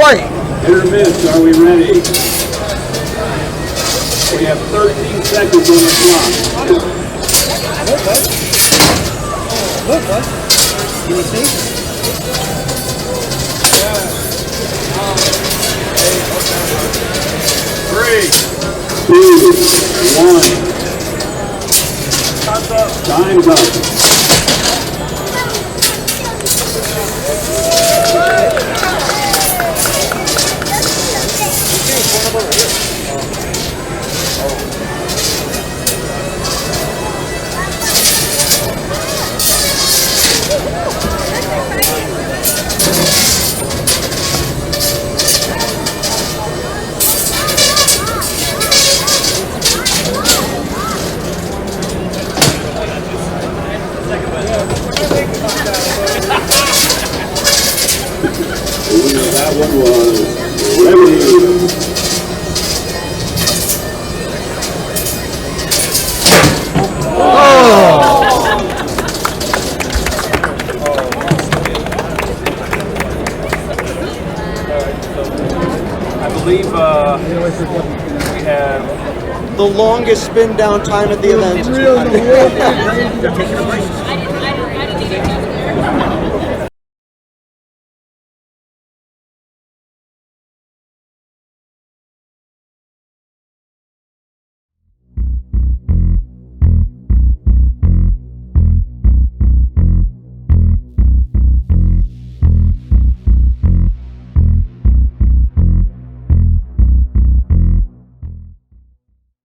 fight. Hit or miss, are we ready? We have 13 seconds on the clock. Look, bud. You want to see? 3, 2, 1. Time's up. Time's up. That one was ready. I believe we have The longest spin down time at the event. Really?